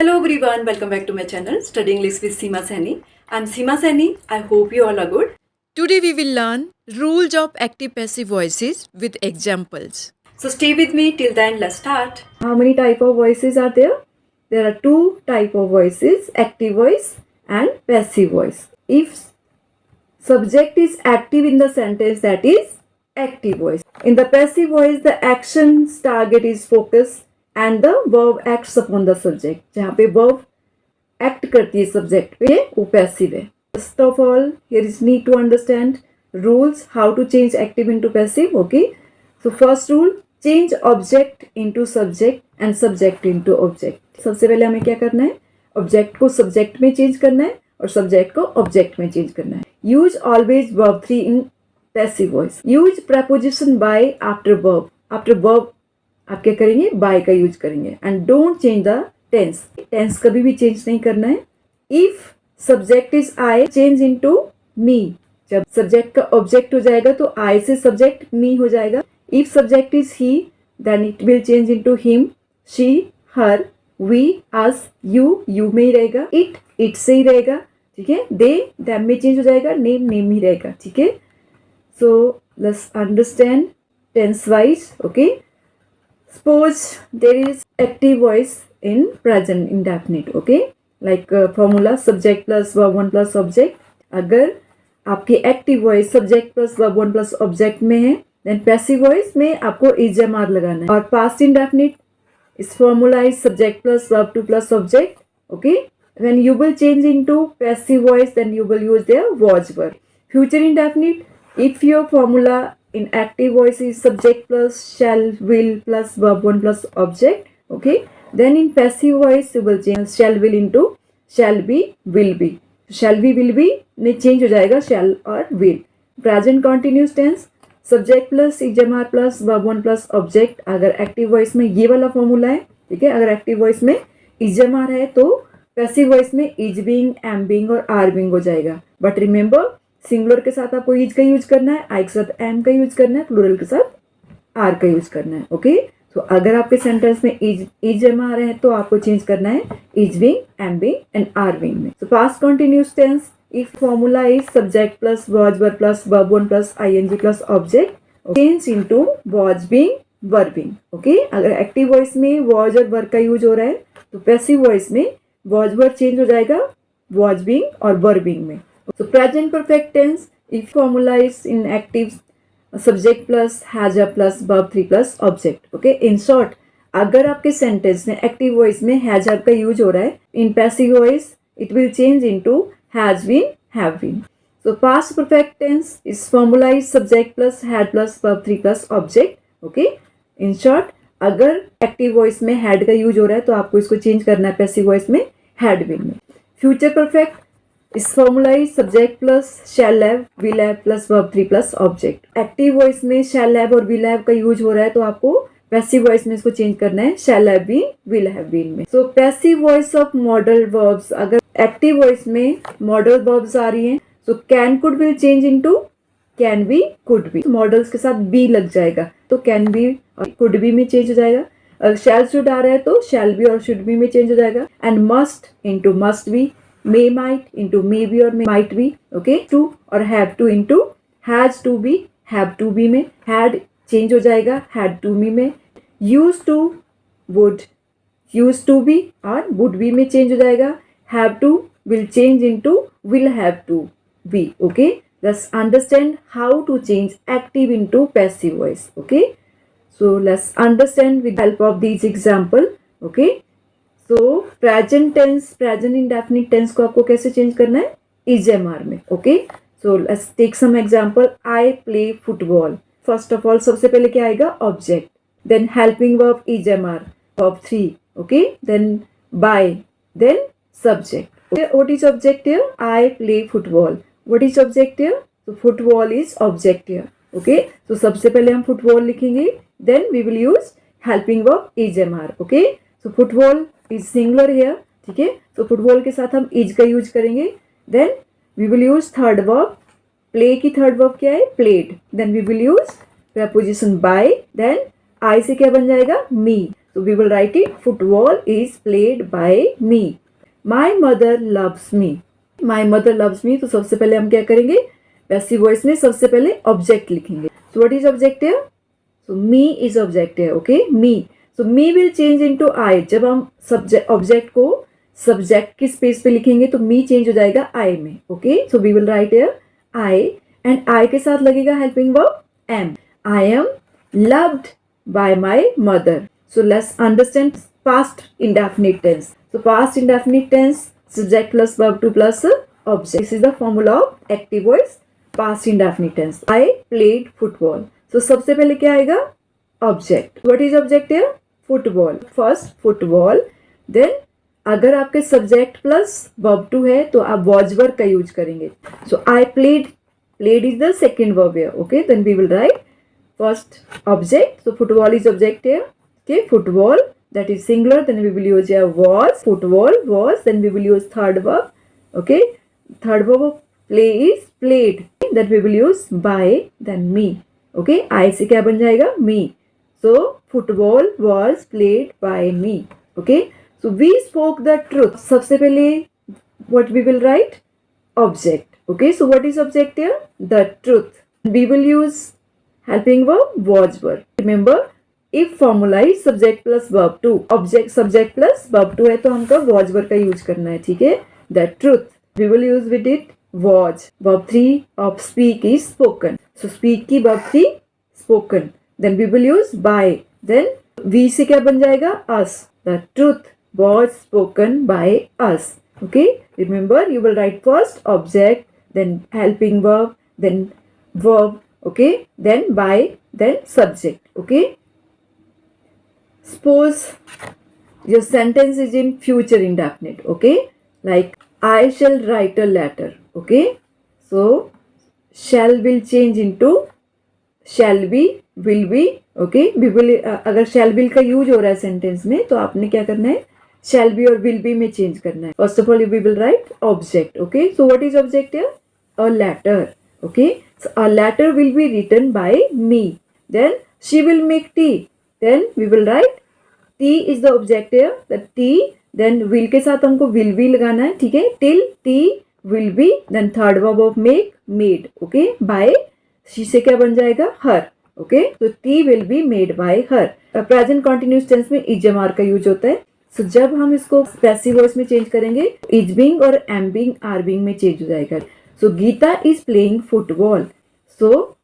Hello everyone, welcome back to my channel Study English with Seema Saini. I'm Seema Saini. I hope you all are good. Today we will learn rules of active passive voices with examples. So stay with me till the end. Let's start. How many type of voices are there? There are two type of voices, active voice and passive voice. If subject is active in the sentence, that is active voice. In the passive voice, the action's target is focus and the verb acts upon the subject. जहाँ पे verb act करती है subject पे, वो passive है. First of all, here is need to understand rules how to change active into passive. Okay. So first rule, change object into subject and subject into object. सबसे पहले हमें क्या करना है? Object को subject में change करना है और subject को object में change करना है. Use always verb 3 in passive voice. Use preposition by after verb. After verb आप क्या करेंगे? by का use करेंगे. And don't change the tense. Tense कभी भी change नहीं करना है. If subject is I, change into me. जब subject का object हो जाएगा तो I से subject me हो जाएगा. If subject is he, then it will change into him, she, her, we, us, you में ही रहेगा. It से ही रहेगा. ठीक है. They, them में change हो जाएगा. Name ही रहेगा. ठीक है. So let's understand tense wise. Okay. Suppose there is active voice in present indefinite. Okay. Like formula subject plus verb 1 plus object. अगर आपकी active voice subject plus verb 1 plus object में है, then passive voice में आपको इजमार लगाना है. और past indefinite is formula is subject plus verb 2 plus object. Okay. When you will change into passive voice, then you will use there was verb. Future indefinite, if your formula in active voice is subject plus shall, will plus verb 1 plus object. Okay. Then in passive voice you will change shall will into shall be, will be. Shall be, will be ने change हो जाएगा shall और will. Present continuous tense subject plus इजमार plus verb 1 plus object. अगर active voice में ये वाला formula है, ठीक है. अगर active voice में इजमार है तो passive voice में is being, am being और are being हो जाएगा. But remember, सिंगुलर के साथ आपको इज का यूज करना है, आई के साथ एम का यूज करना है, प्लूरल के साथ आर का यूज करना है. ओके. तो अगर आपके सेंटेंस में इज एम आ रहे हैं तो आपको चेंज करना है is being, am being and are being में. So past continuous tense if formula is subject plus was verb plus verb 1 plus ING plus object, change into was being verb being. Okay. अगर active voice में was और verb का use हो रहा है तो passive voice में was verb change हो जाएगा वॉज बीइंग और वर्ब बीइंग में. So present perfect tense, if formula is in active subject plus has a plus verb 3 plus object. Okay. In short, अगर आपके सेंटेंस में एक्टिव वॉइस में has have का use हो रहा है, in passive voice it will change into has been, have been. So past perfect tense is formula is subject plus had plus verb 3 plus object. Okay. In short, अगर active voice में had का use हो रहा है तो आपको इसको change करना है पैसिव वॉइस में हैड बीन में. Future perfect is formula is subject plus shall have, will have plus verb 3 plus object. Active voice में शैल हैव और विल हैव का यूज हो रहा है तो आपको पैसिव वॉइस में इसको चेंज करना है shall have been, will have been में. So passive voice of modal verbs, अगर एक्टिव वॉइस में मॉडल वर्ब्स आ रही हैं so can could will change into can be, could be. Modals के साथ बी लग जाएगा तो कैन बी और कुड बी में चेंज हो जाएगा. अगर शैल शुड आ रहा है तो शैल बी और शुड बी में चेंज हो जाएगा. And must into must be, may might into may be और might be. Okay. to और have to into has to be, have to be में had change हो जाएगा had to be में. used to would, used to be और would be में change हो जाएगा. have to will change into will have to be. Okay. Let's understand how to change active into passive voice. Okay. So let's understand with the help of these example. Okay. तो present tense, present indefinite tense को आपको कैसे change करना है is am are में. Okay. So let's take some example. I play football. First of all सबसे पहले क्या आएगा object, then helping verb is am are verb 3. Okay. Then by, then subject. What is object here? I play football. What is object here? तो football is object here. Okay. तो सबसे पहले हम football लिखेंगे, then we will use helping verb is am are. Okay. So football is singular here. ठीक है. तो football के साथ हम इज का यूज करेंगे. Then we will use third verb. Play की थर्ड वर्ब क्या है? Played. Then we will use preposition by. Then I से क्या बन जाएगा? मी. So we will write it. Football is played by me. My mother loves me. My mother loves me. तो सबसे पहले हम क्या करेंगे, पैसिव वॉइस में सबसे पहले ऑब्जेक्ट लिखेंगे. So what is object here? So me is object here. Okay, me. So me will change into I. जब हम सब्जेक्ट ऑब्जेक्ट को सब्जेक्ट की स्पेस पे लिखेंगे तो me चेंज हो जाएगा I में. Okay, so we will write here I, and I के साथ लगेगा helping verb am. I am loved by my mother. So let's understand past indefinite tense. So past indefinite tense, subject plus verb to plus object. This is the formula of active voice past indefinite tense. I played football. So सबसे पहले क्या आएगा, object. What is object here? Football. First football. Then अगर आपके subject plus verb to है तो आप was verb का यूज करेंगे. So I played. Played is the second verb here. Okay, then we will write first object. So football is object here. Okay, football, that is singular. Then we will use here was. Football was. Then we will use third verb. Okay, third verb of play is played. That we will use by. Then me. Okay, I से क्या बन जाएगा, me. So football was played by me. Okay, so we spoke the truth. सबसे पहले what we will write, object. Okay, so what is object here? The truth. We will use helping verb was verb. Remember, if formula is subject plus verb to, object subject plus verb to है तो हमका was verb का use करना है. ठीक है, the truth. We will use with it was. Verb 3 of speak is spoken. So speak की verb 3 spoken. Then we will use by. Then we से क्या बन जाएगा, us. The truth was spoken by us. Okay, remember you will write first object, then helping verb, then verb, okay, then by, then subject. Okay, suppose your sentence is in future indefinite. Okay, like I shall write a letter. Okay, so shall will change into shall be, will be. Okay, we will अगर shall will का use हो रहा है sentence में तो आपने क्या करना है, shall be और will be में चेंज करना है. First of all we will write object. Okay, so what is object here? A letter. Okay, so a letter will be written by me. Then she will make tea. Then we will write tea is the object here. The tea. Then will के साथ हमको will be लगाना है. ठीक है, till tea will be. Then third verb of make, made. Okay, by she से क्या बन जाएगा, her. Okay, so tea will be made by her. Present continuous tense में इज एम आर का यूज होता है. So जब हम इसको पैसिव वॉइस में चेंज करेंगे इज बीइंग और एम बीइंग आर बीइंग में चेंज हो जाएगा. So Geeta is playing football. So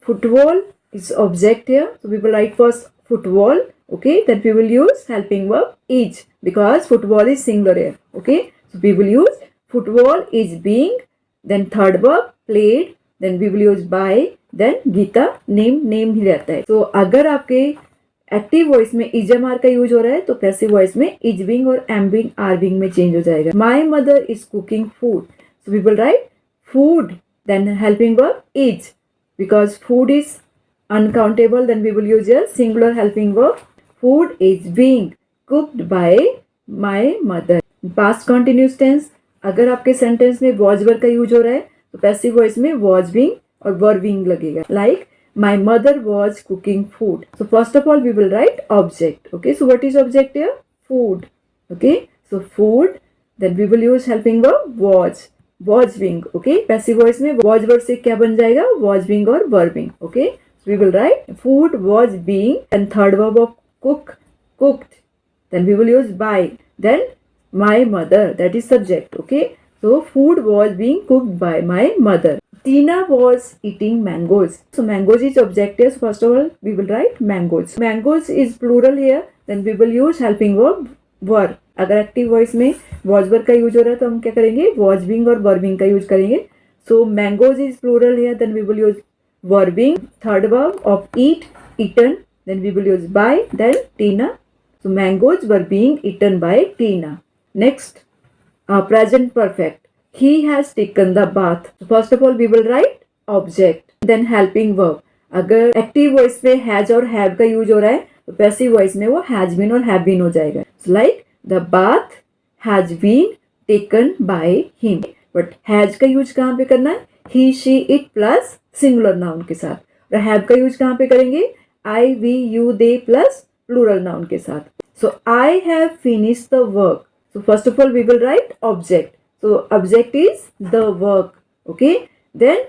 football is object here. So we will write first football. Okay, then we will use helping verb is because football is singular here. Okay, so we will use football is being, then third verb played, then we will use by, then Geeta name ही रहता है. So अगर आपके active voice में is am are का use हो रहा है तो पैसिव वॉइस में इज बीइंग और एम बीइंग आर बीइंग में चेंज हो जाएगा. My mother is cooking food. So we will write food, then helping verb is because food is uncountable. Then we will use a singular helping verb. Food is being cooked by my mother. Past continuous tense, अगर आपके sentence में was verb का use हो रहा है तो passive voice में was being और were being लगेगा. Like my mother was cooking food. So first of all we will write object. Okay, so what is object here? Food. Okay, so food. Then we will use helping verb was. Was being. Okay, passive voice में was verb से क्या बन जाएगा, was being और were being. Okay, so we will write food was being and third verb of cook, cooked. Then we will use by. Then my mother, that is subject. Okay, so food was being cooked by my mother. Tina was eating mangoes. So mangoes is object here. So first of all we will write mangoes. Mangoes is plural here. Then we will use helping verb were. अगर active voice में was verb का use हो रहा है तो हम क्या करेंगे, was being और were being का यूज करेंगे. So mangoes is plural here. Then we will use were being, third verb of eat, eaten. Then we will use by. Then Tina. So mangoes were being eaten by Tina. Next, present perfect. He has taken the bath. So first of all we will write object. Then helping verb. अगर active voice में has और have का use हो रहा है तो passive voice में वो हैज बीन और हैव बीन हो जाएगा. Like the bath has been taken by him. But has का यूज कहाँ पे करना है, he she it plus singular noun के साथ. और हैव का यूज कहाँ पे करेंगे, I we you they plus plural noun के साथ. So I have finished the work. So first of all we will write object. So object is the work. Okay. Then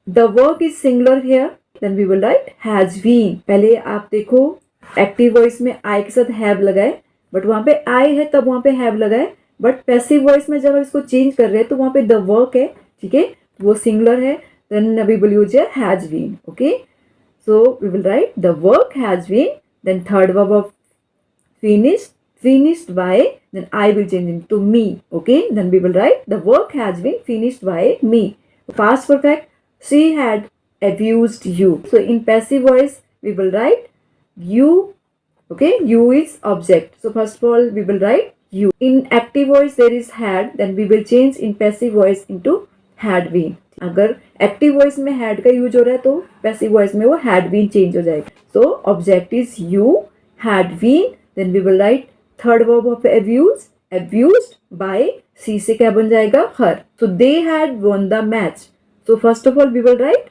the work is singular here. Then we will write has been. पहले आप देखो active voice में I के साथ have लगाए, but वहाँ पे I है तब वहाँ पे have लगाए, बट पैसिव वॉइस में जब हम इसको चेंज कर रहे हैं तो वहाँ पे द वर्क है, ठीक है, वो सिंगुलर है. Then we will use has been. Okay, so we will write the work has been. Then third verb of finished by, then I will change into me. Okay, then we will write the work has been finished by me. Past perfect, she had abused you. So in passive voice we will write you. Okay, you is object. So first of all we will write you. In active voice there is had, then we will change in passive voice into had been. अगर active voice में had का use हो रहा है तो passive voice में वो had been change हो जाएगा. So object is you, had been. Then we will write third verb of abused by, she से क्या बन जाएगा, her. So they had won the match. So first of all we will write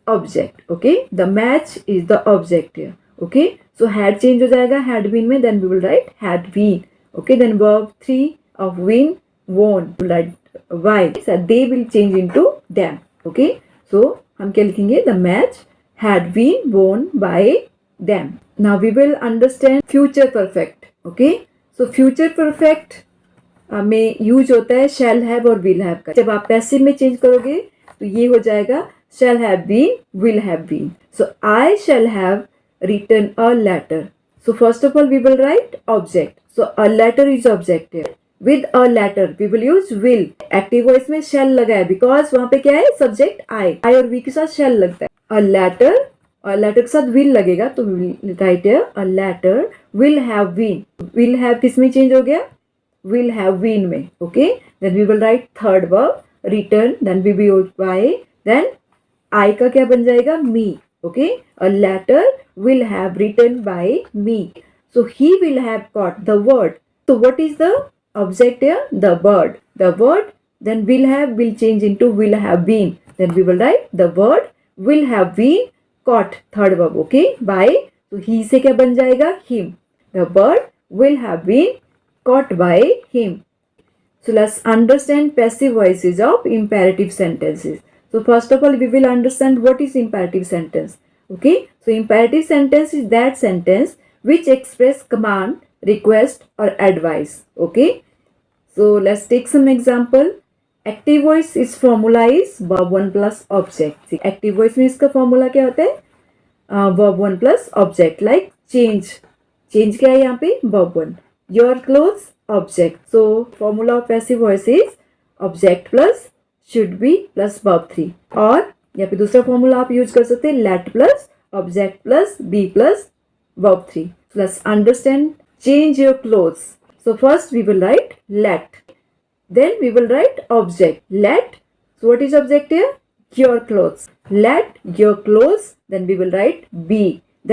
object. Okay, the match is the object here. Okay, so had change हो जाएगा had been में. Then we will write had been. Okay, then verb 3 of win, won, we will write why. So they will change into them. Okay, so हम क्या लिखेंगे, the match had been won by them. Now we will understand future perfect. Okay, so future perfect में use होता है shall have और will have का. जब आप पैसिव में चेंज करोगे तो ये हो जाएगा shall have been, will have been. So I shall have written a letter. So first of all we will write object. So a letter is object here. With a letter we will use will. Active voice में shall लगा है because वहाँ पे क्या है, subject I और we के साथ shall लगता है. A letter और लेटर के साथ विल लगेगा तो राइट है a letter will have been. Will have किस में चेंज हो गया, विल हैव बीन में. Okay, then we will write third verb written, then we will by, then I का क्या बन जाएगा, me. Okay, a letter will have written by me. So he will have caught the word. So what is the object here, the word. The word, then will change into will have been. Then we will write the word will have been caught, third verb. Okay, by, तो he से क्या बन जाएगा, him. The bird will have been caught by him. So let's understand passive voices of imperative sentences. So first of all we will understand what is imperative sentence. Okay, so imperative sentence is that sentence which express command, request or advice. Okay, so let's take some example. Active voice इस formula is verb 1 plus object. Active voice में इसका formula क्या होता है, verb 1 plus object. Like change, change क्या है यहाँ पे, verb 1. Your clothes object. So formula of passive voice is object plus should be plus verb 3. और यहाँ पे दूसरा फॉर्मूला आप यूज कर सकते हैं, let plus object plus be plus verb 3. So let's understand change your clothes. So first we will write let. Then we will write object let. So what is object here, your clothes. Let your clothes, then we will write be.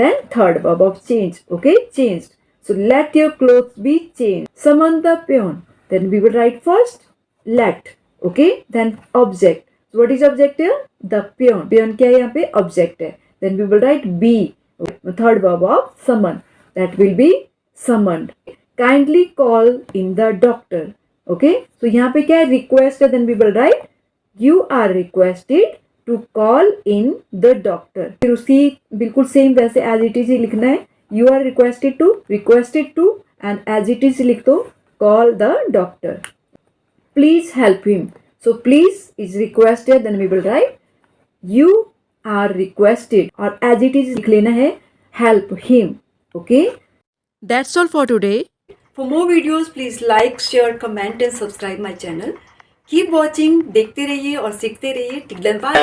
Then third verb of change. Okay, changed. So let your clothes be changed. Summon the peon. Then we will write first let. Okay, then object. So what is object here, the peon. Peon क्या है यहाँ पे, object है. Then we will write be. Okay. Third verb of summon, that will be summoned. Kindly call in the doctor. Okay, so यहाँ पे क्या है, request है. Then we will write you are requested to call in the doctor. फिर उसी बिल्कुल same वैसे as it is ही लिखना है. You are requested to and as it is लिख दो call the doctor. Please help him. So please is requested, then we will write you are requested और एज इट इज लिख लेना है help him. Okay, That's all for today. For more videos, please like, share, comment and subscribe my channel. Keep watching, देखते रहिए और सीखते रहिए. Till then, bye.